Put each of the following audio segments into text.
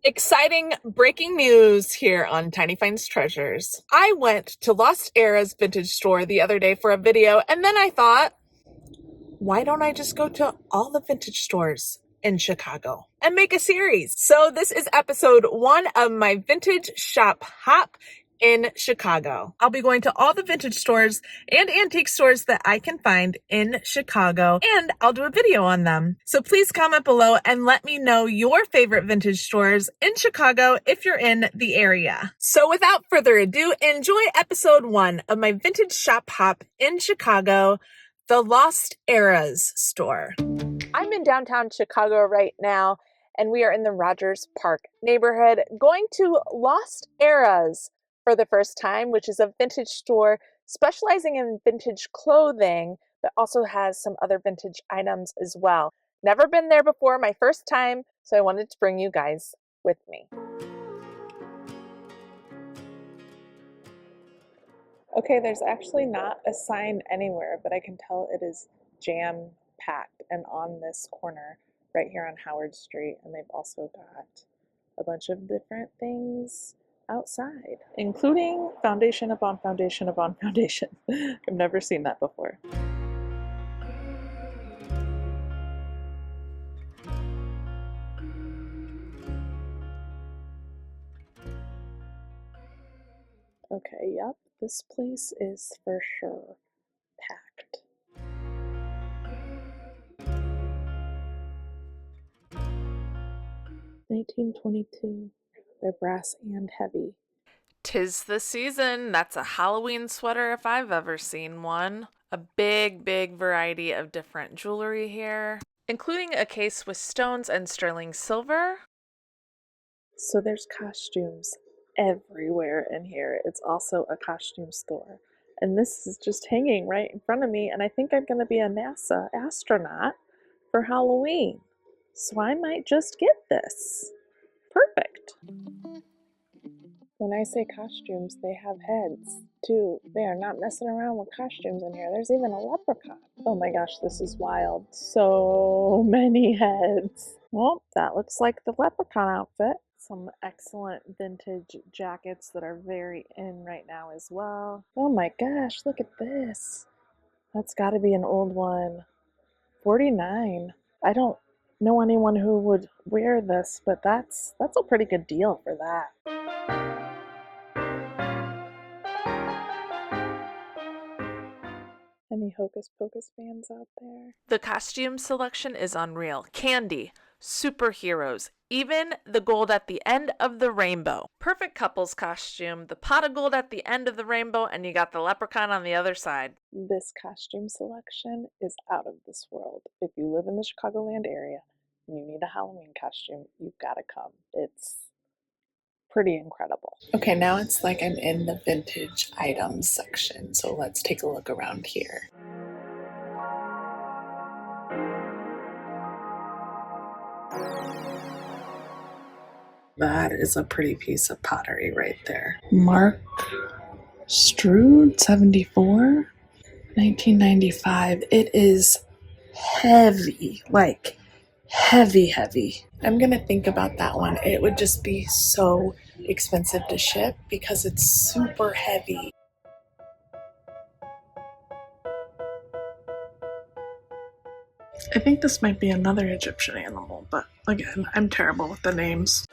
Exciting breaking news here on Tiny Finds Treasures. I went to Lost Era's vintage store the other day for a video, and then I thought, why don't I just go to all the vintage stores in Chicago and make a series? So this is episode 1 of my vintage shop hop in Chicago. I'll be going to all the vintage stores and antique stores that I can find in Chicago, and I'll do a video on them. So please comment below and let me know your favorite vintage stores in Chicago if you're in the area. So without further ado, enjoy episode 1 of my vintage shop hop in Chicago, the Lost Eras store. I'm in downtown Chicago right now, and we are in the Rogers Park neighborhood going to Lost Eras for the first time, which is a vintage store specializing in vintage clothing, but also has some other vintage items as well. Never been there before, my first time, so I wanted to bring you guys with me. Okay, there's actually not a sign anywhere, but I can tell it is jam-packed and on this corner right here on Howard Street, and they've also got a bunch of different things outside, including foundation upon foundation upon foundation. I've never seen that before. Okay, yep, this place is for sure packed. $19.22. They're brass and heavy. 'Tis the season. That's a Halloween sweater if I've ever seen one. A big variety of different jewelry here, including a case with stones and sterling silver. So there's costumes everywhere in here. It's also a costume store. And this is just hanging right in front of me, and I think I'm going to be a NASA astronaut for Halloween. So I might just get this. Perfect. When I say costumes, they have heads, too. They are not messing around with costumes in here. There's even a leprechaun. Oh my gosh, this is wild. So many heads. Well, that looks like the leprechaun outfit. Some excellent vintage jackets that are very in right now as well. Oh my gosh, look at this. That's got to be an old one. $49. I don't know anyone who would wear this, but that's a pretty good deal for that. Any Hocus Pocus fans out there? The costume selection is unreal. Candy, superheroes, even the gold at the end of the rainbow. Perfect couples costume, the pot of gold at the end of the rainbow, and you got the leprechaun on the other side. This costume selection is out of this world. If you live in the Chicagoland area and you need a Halloween costume, you've got to come. It's pretty incredible. Okay, now it's like I'm in the vintage items section, so let's take a look around here. That is a pretty piece of pottery right there. Mark Strood, 74, 1995. It is heavy, like heavy. I'm gonna think about that one. It would just be so expensive to ship because it's super heavy. I think this might be another Egyptian animal, but again, I'm terrible with the names.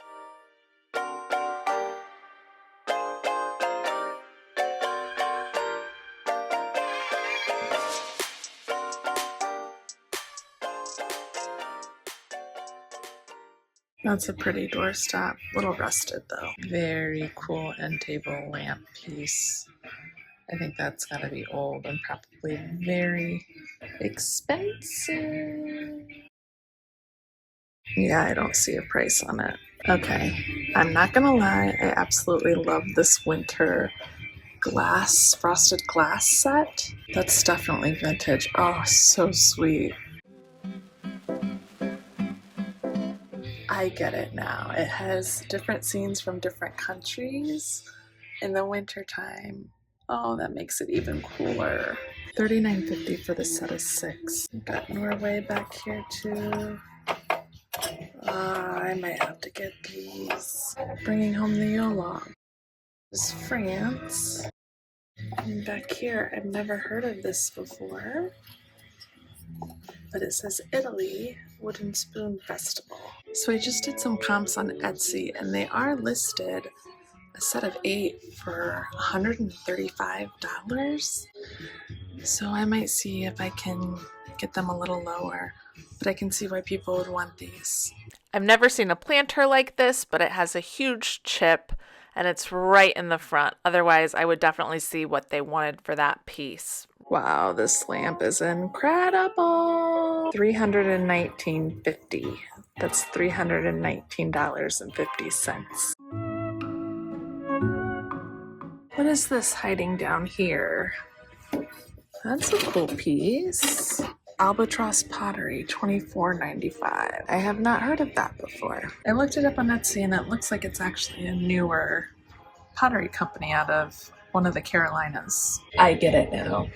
That's a pretty doorstop. A little rusted though. Very cool end table lamp piece. I think that's gotta be old and probably very expensive. Yeah, I don't see a price on it. Okay, I'm not gonna lie, I absolutely love this winter frosted glass set. That's definitely vintage. Oh, so sweet. I get it now. It has different scenes from different countries in the winter time. Oh, that makes it even cooler. $39.50 for the set of 6. Got Norway back here too. I might have to get these. Bringing home the YOLO. This is France. And back here, I've never heard of this before. But it says Italy Wooden Spoon Festival. So I just did some comps on Etsy, and they are listed a set of 8 for $135. So I might see if I can get them a little lower, but I can see why people would want these. I've never seen a planter like this, but it has a huge chip and it's right in the front. Otherwise, I would definitely see what they wanted for that piece. Wow, this lamp is incredible. $319.50. That's $319.50. What is this hiding down here? That's a cool piece. Albatross pottery, $24.95. I have not heard of that before. I looked it up on Etsy and it looks like it's actually a newer pottery company out of one of the Carolinas. I get it now.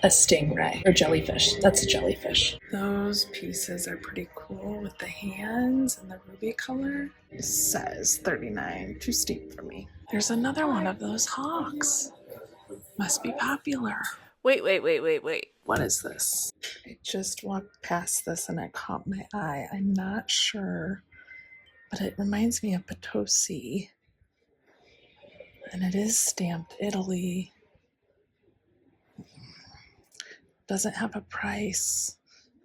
A stingray or jellyfish. That's a jellyfish. Those pieces are pretty cool with the hands and the ruby color. It says $39. Too steep for me. There's another one of those hawks. Must be popular. Wait. What is this? I just walked past this and it caught my eye. I'm not sure, but it reminds me of Potosi. And it is stamped Italy. Doesn't have a price,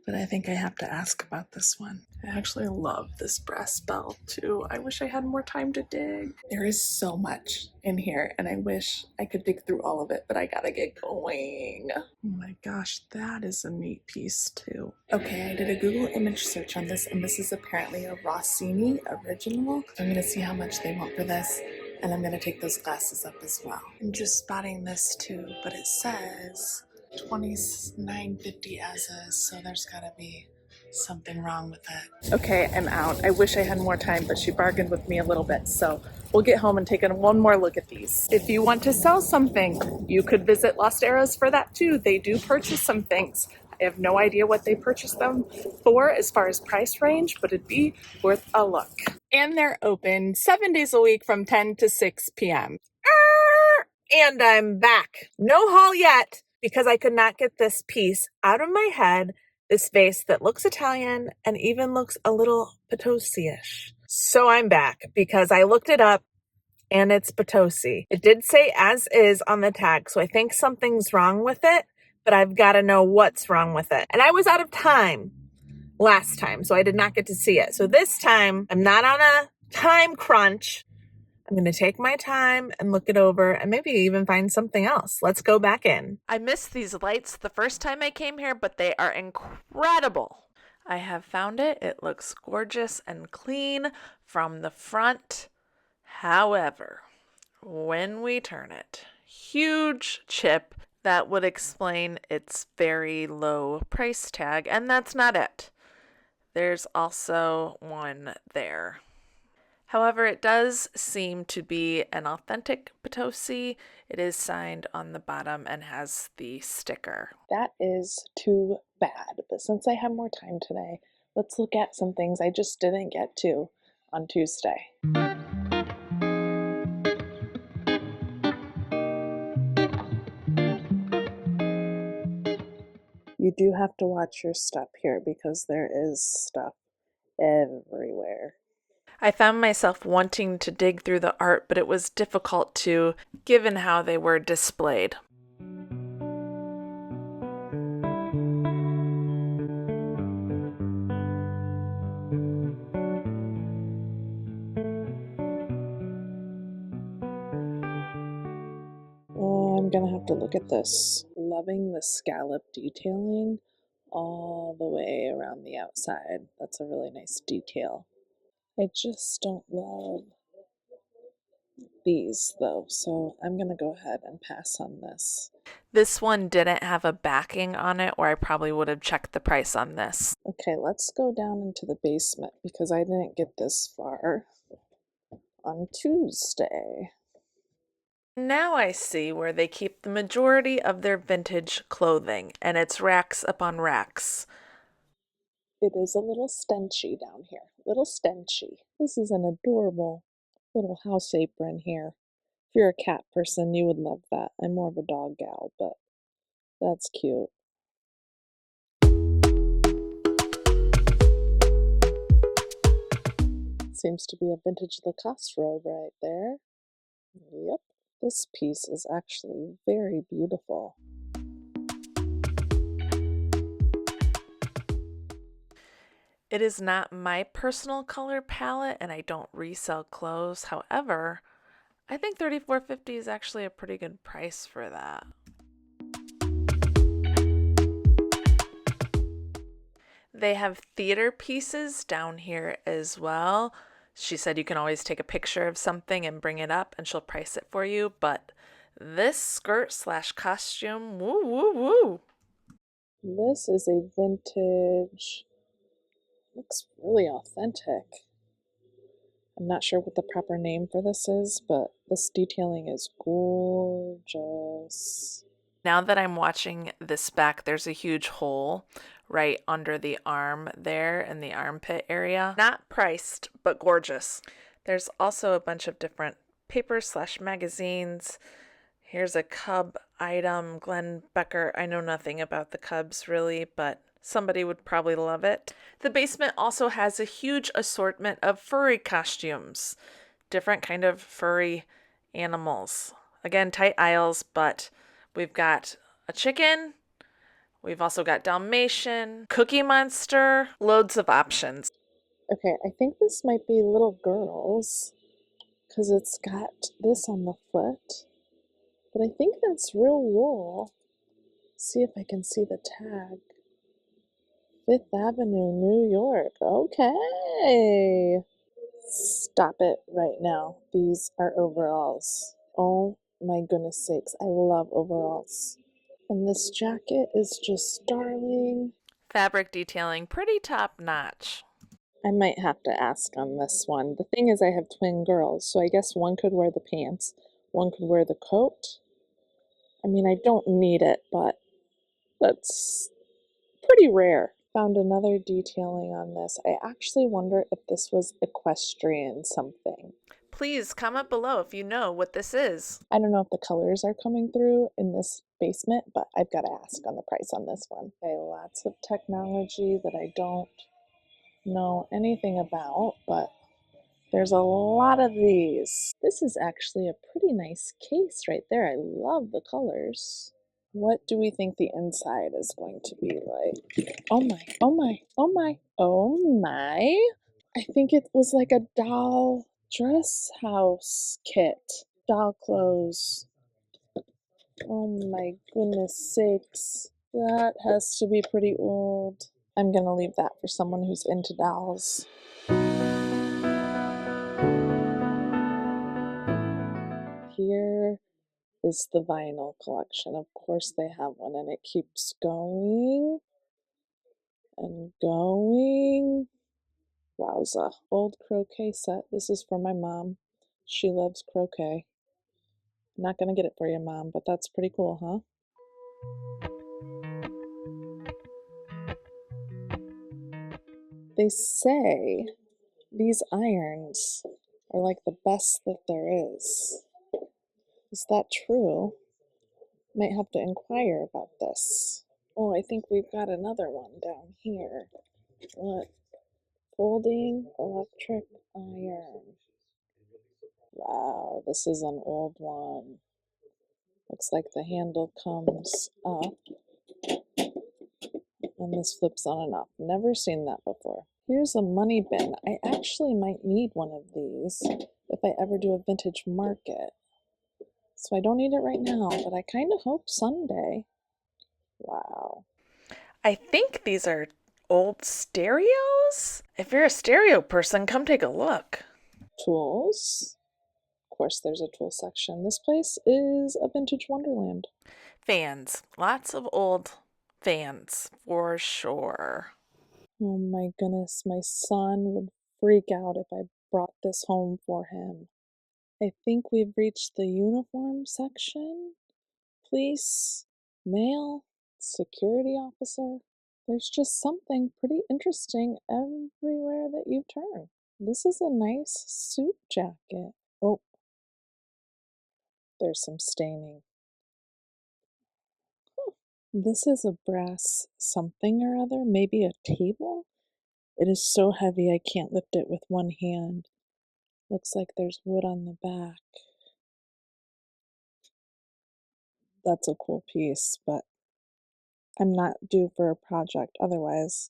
but I think I have to ask about this one. I actually love this brass bell too. I wish I had more time to dig. There is so much in here and I wish I could dig through all of it, but I gotta get going. Oh my gosh, that is a neat piece too. Okay, I did a Google image search on this and this is apparently a Rossini original. I'm gonna see how much they want for this and I'm gonna take those glasses up as well. I'm just spotting this too, but it says $29.50 as is, so there's gotta be something wrong with it. Okay, I'm out. I wish I had more time, but she bargained with me a little bit, so we'll get home and take one more look at these. If you want to sell something, you could visit Lost Eras for that too. They do purchase some things. I have no idea what they purchase them for as far as price range, but it'd be worth a look. And they're open 7 days a week from 10 to 6 p.m. And I'm back. No haul yet, because I could not get this piece out of my head, this vase that looks Italian and even looks a little Potosi-ish. So I'm back because I looked it up and it's Potosi. It did say as is on the tag, so I think something's wrong with it, but I've got to know what's wrong with it. And I was out of time last time, so I did not get to see it. So this time, I'm not on a time crunch. I'm going to take my time and look it over and maybe even find something else. Let's go back in. I missed these lights the first time I came here, but they are incredible. I have found it. It looks gorgeous and clean from the front. However, when we turn it, huge chip that would explain its very low price tag, and that's not it. There's also one there. However, it does seem to be an authentic Potosi. It is signed on the bottom and has the sticker. That is too bad, but since I have more time today, let's look at some things I just didn't get to on Tuesday. You do have to watch your step here because there is stuff everywhere. I found myself wanting to dig through the art, but it was difficult to, given how they were displayed. I'm gonna have to look at this. Loving the scallop detailing all the way around the outside. That's a really nice detail. I just don't love these though, so I'm gonna go ahead and pass on this. This one didn't have a backing on it, or I probably would have checked the price on this. Okay, let's go down into the basement because I didn't get this far on Tuesday. Now I see where they keep the majority of their vintage clothing, and it's racks upon racks. It is a little stenchy down here. Little stenchy. This is an adorable little house apron here. If you're a cat person, you would love that. I'm more of a dog gal, but that's cute. Seems to be a vintage Lacoste robe right there. Yep. This piece is actually very beautiful. It is not my personal color palette and I don't resell clothes. However, I think $34.50 is actually a pretty good price for that. They have theater pieces down here as well. She said you can always take a picture of something and bring it up and she'll price it for you, but this skirt slash costume, woo woo woo. This is a vintage, looks really authentic. I'm not sure what the proper name for this is, but this detailing is gorgeous. Now that I'm watching this back, there's a huge hole right under the arm there in the armpit area. Not priced, but gorgeous. There's also a bunch of different papers slash magazines. Here's a Cub item, Glenn Becker. I know nothing about the Cubs really, but somebody would probably love it. The basement also has a huge assortment of furry costumes, different kind of furry animals. Again, tight aisles, but we've got a chicken, we've also got Dalmatian, Cookie Monster, loads of options. Okay, I think this might be little girls because it's got this on the foot, but I think that's real wool. See if I can see the tag. Fifth Avenue, New York. Okay. Stop it right now. These are overalls. Oh my goodness sakes. I love overalls. And this jacket is just darling. Fabric detailing pretty top notch. I might have to ask on this one. The thing is, I have twin girls, so I guess one could wear the pants, one could wear the coat. I mean, I don't need it, but that's pretty rare. Found another detailing on this. I actually wonder if this was equestrian something. Please comment below if you know what this is. I don't know if the colors are coming through in this basement, but I've got to ask on the price on this one. Okay, lots of technology that I don't know anything about, but there's a lot of these. This is actually a pretty nice case right there. I love the colors. What do we think the inside is going to be like? Oh my, oh my, oh my, oh my. I think it was like a doll dress house kit. Doll clothes. Oh my goodness sakes. That has to be pretty old. I'm gonna leave that for someone who's into dolls. Here is the vinyl collection. Of course they have one and it keeps going and going. Wowza. Old croquet set. This is for my mom. She loves croquet. I'm not gonna get it for you, Mom, but that's pretty cool, huh? They say these irons are like the best that there is. Is that true? Might have to inquire about this. Oh, I think we've got another one down here. What? Folding electric iron. Wow, this is an old one. Looks like the handle comes up and this flips on and off. Never seen that before. Here's a money bin. I actually might need one of these if I ever do a vintage market. So I don't need it right now, but I kind of hope someday. Wow. I think these are old stereos? If you're a stereo person, come take a look. Tools. Of course, there's a tool section. This place is a vintage wonderland. Fans. Lots of old fans, for sure. Oh my goodness, my son would freak out if I brought this home for him. I think we've reached the uniform section. Police, male, security officer. There's just something pretty interesting everywhere that you turn. This is a nice suit jacket. Oh, there's some staining. This is a brass something or other, maybe a table? It is so heavy I can't lift it with one hand. Looks like there's wood on the back. That's a cool piece, but I'm not due for a project. Otherwise,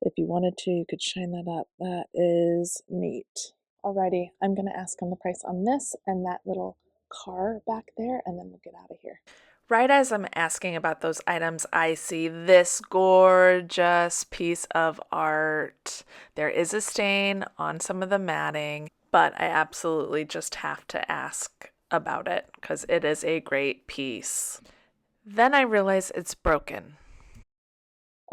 if you wanted to, you could shine that up. That is neat. Alrighty, I'm gonna ask him the price on this and that little car back there, and then we'll get out of here. Right as I'm asking about those items, I see this gorgeous piece of art. There is a stain on some of the matting, but I absolutely just have to ask about it because it is a great piece. Then I realize it's broken.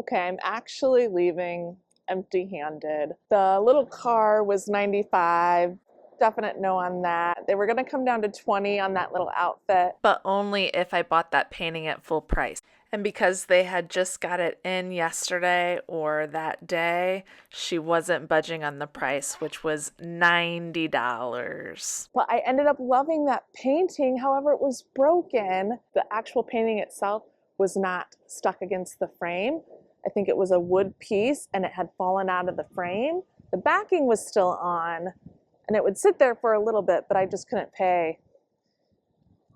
Okay, I'm actually leaving empty-handed. The little car was $95. Definite no on that. They were gonna come down to $20 on that little outfit, but only if I bought that painting at full price. And because they had just got it in yesterday or that day, she wasn't budging on the price, which was $90. But I ended up loving that painting. However, it was broken. The actual painting itself was not stuck against the frame. I think it was a wood piece and it had fallen out of the frame. The backing was still on and it would sit there for a little bit, but I just couldn't pay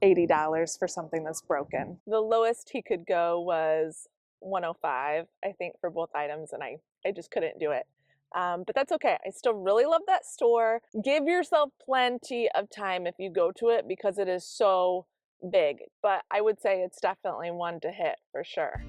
$80 for something that's broken. The lowest he could go was $105, I think, for both items, and I just couldn't do it. But that's okay. I still really love that store. Give yourself plenty of time if you go to it because it is so big, but I would say it's definitely one to hit for sure.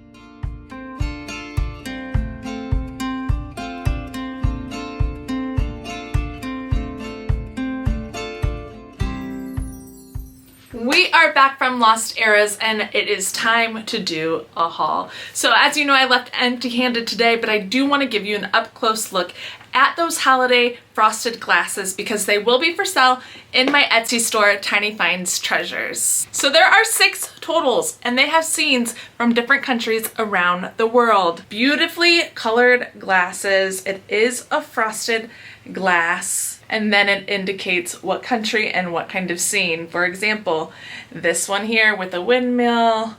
We are back from Lost Eras and it is time to do a haul. So as you know, I left empty-handed today, but I do want to give you an up-close look at those holiday frosted glasses because they will be for sale in my Etsy store, Tiny Finds Treasures. So there are 6 totals and they have scenes from different countries around the world. Beautifully colored glasses. It is a frosted glass. And then it indicates what country and what kind of scene. For example, this one here with a windmill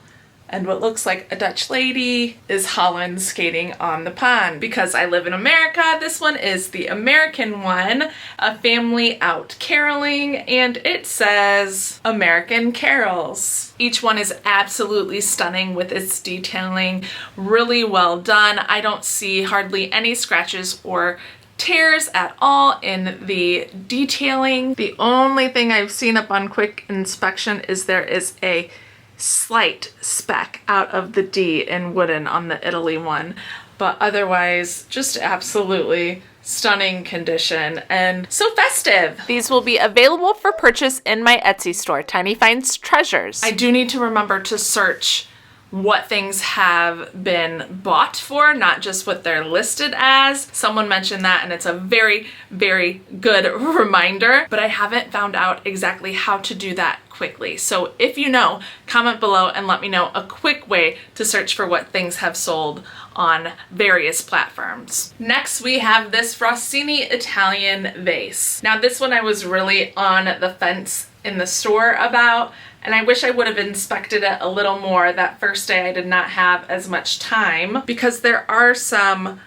and what looks like a Dutch lady is Holland skating on the pond. Because I live in America, this one is the American one, a family out caroling, and it says American Carols. Each one is absolutely stunning with its detailing, really well done. I don't see hardly any scratches or tears at all in the detailing. The only thing I've seen up on quick inspection is there is a slight speck out of the D in wooden on the Italy one, but otherwise just absolutely stunning condition and so festive. These will be available for purchase in my Etsy store, Tiny Finds Treasures. I do need to remember to search what things have been bought for, not just what they're listed as. Someone mentioned that and it's a very, very good reminder, but I haven't found out exactly how to do that quickly. So if you know, comment below and let me know a quick way to search for what things have sold on various platforms. Next, we have this Rossini Italian vase. Now this one I was really on the fence in the store about, and I wish I would have inspected it a little more. That first day I did not have as much time because there are some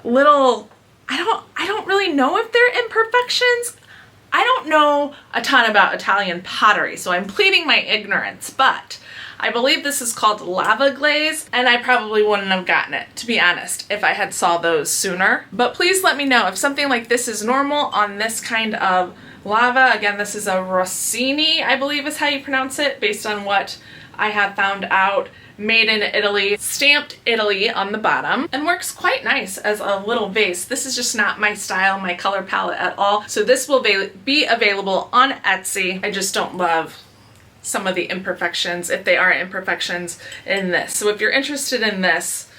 little, I don't really know if they're imperfections. I don't know a ton about Italian pottery, so I'm pleading my ignorance, but I believe this is called lava glaze, and I probably wouldn't have gotten it, to be honest, if I had saw those sooner. But please let me know if something like this is normal on this kind of lava. Again, this is a Rossini, I believe is how you pronounce it, based on what I have found out. Made in Italy, stamped Italy on the bottom, and works quite nice as a little vase. This is just not my style, my color palette at all. So this will be available on Etsy. I just don't love some of the imperfections, if they are imperfections, in this. So if you're interested in this,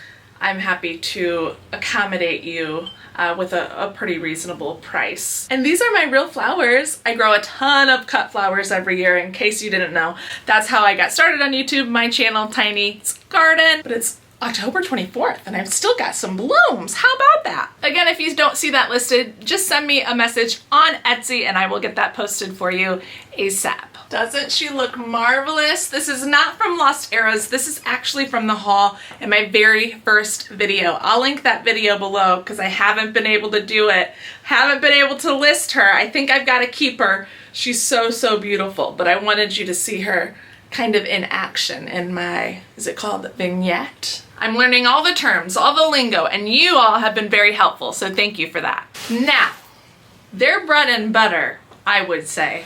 I'm happy to accommodate you with a pretty reasonable price. And these are my real flowers. I grow a ton of cut flowers every year, in case you didn't know. That's how I got started on YouTube, my channel, Tiny's Garden, but it's October 24th, and I've still got some blooms. How about that? Again, if you don't see that listed, just send me a message on Etsy and I will get that posted for you ASAP. Doesn't she look marvelous? This is not from Lost Eras. This is actually from the haul in my very first video. I'll link that video below because I haven't been able to do it. Haven't been able to list her. I think I've got to keep her. She's so, so beautiful, but I wanted you to see her kind of in action in my, is it called vignette? I'm learning all the terms, all the lingo, and you all have been very helpful, so thank you for that. Now, their bread and butter, I would say,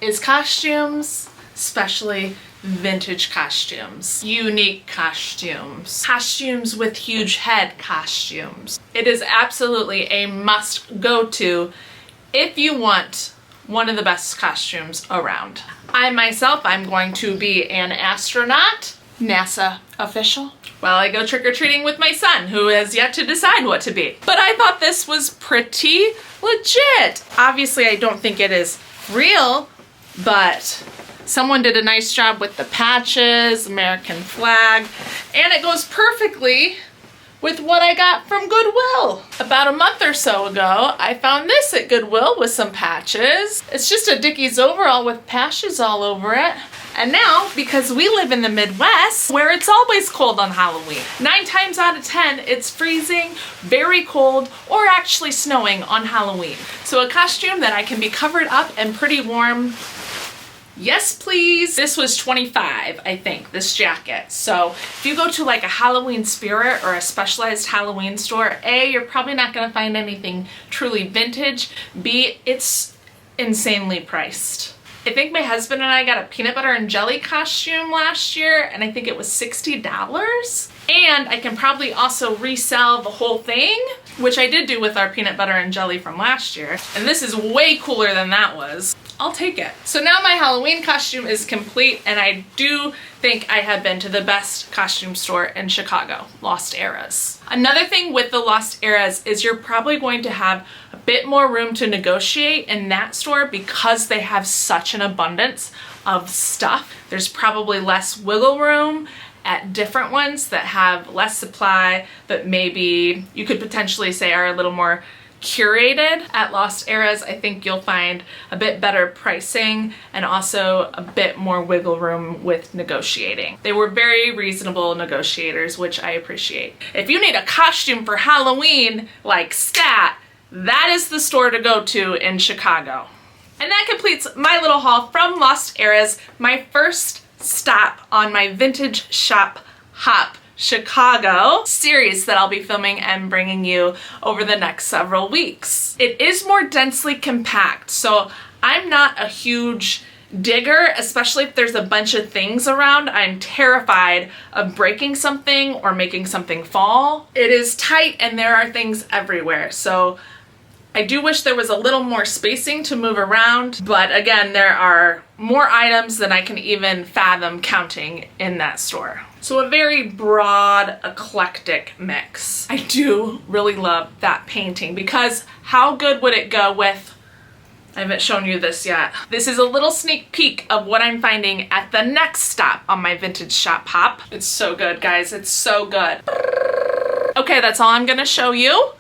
is costumes, especially vintage costumes, unique costumes, costumes with huge head costumes. It is absolutely a must go to if you want one of the best costumes around. I myself, I'm going to be an astronaut, NASA official, while I go trick-or-treating with my son, who has yet to decide what to be. But I thought this was pretty legit. Obviously, I don't think it is real, but someone did a nice job with the patches, American flag, and it goes perfectly with what I got from Goodwill. About a month or so ago, I found this at Goodwill with some patches. It's just a Dickies overall with patches all over it. And now, because we live in the Midwest, where it's always cold on Halloween, 9 times out of 10, it's freezing, very cold, or actually snowing on Halloween. So a costume that I can be covered up and pretty warm. Yes, please. This was $25, I think, this jacket. So if you go to like a Halloween Spirit or a specialized Halloween store, A, you're probably not gonna find anything truly vintage. B, it's insanely priced. I think my husband and I got a peanut butter and jelly costume last year, and I think it was $60. And I can probably also resell the whole thing, which I did do with our peanut butter and jelly from last year. And this is way cooler than that was. I'll take it. So now my Halloween costume is complete, and I do think I have been to the best costume store in Chicago, Lost Eras. Another thing with the Lost Eras is you're probably going to have a bit more room to negotiate in that store because they have such an abundance of stuff. There's probably less wiggle room at different ones that have less supply, but maybe you could potentially say are a little more curated. At Lost Eras, I think you'll find a bit better pricing and also a bit more wiggle room with negotiating. They were very reasonable negotiators, which I appreciate. If you need a costume for Halloween like stat, that is the store to go to in Chicago. And that completes my little haul from Lost Eras, my first stop on my Vintage Shop Hop Chicago series that I'll be filming and bringing you over the next several weeks. It is more densely compact, so I'm not a huge digger, especially if there's a bunch of things around. I'm terrified of breaking something or making something fall. It is tight and there are things everywhere, so I do wish there was a little more spacing to move around, but again, there are more items than I can even fathom counting in that store. So a very broad, eclectic mix. I do really love that painting because how good would it go with, I haven't shown you this yet. This is a little sneak peek of what I'm finding at the next stop on my Vintage Shop Hop. It's so good, guys. It's so good. Okay, that's all I'm gonna show you,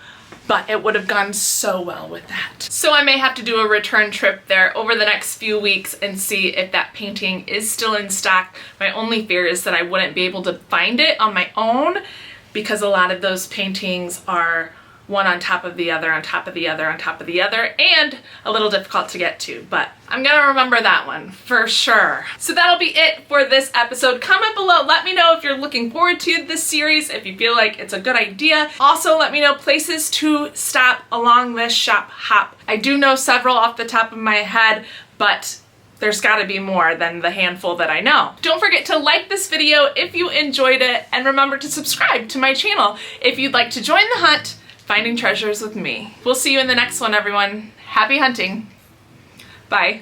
but it would have gone so well with that. So I may have to do a return trip there over the next few weeks and see if that painting is still in stock. My only fear is that I wouldn't be able to find it on my own because a lot of those paintings are one on top of the other, on top of the other, on top of the other, and a little difficult to get to, but I'm gonna remember that one for sure. So that'll be it for this episode. Comment below, let me know if you're looking forward to this series, if you feel like it's a good idea. Also, let me know places to stop along this shop hop. I do know several off the top of my head, but there's gotta be more than the handful that I know. Don't forget to like this video if you enjoyed it, and remember to subscribe to my channel if you'd like to join the hunt finding treasures with me. We'll see you in the next one, everyone. Happy hunting. Bye.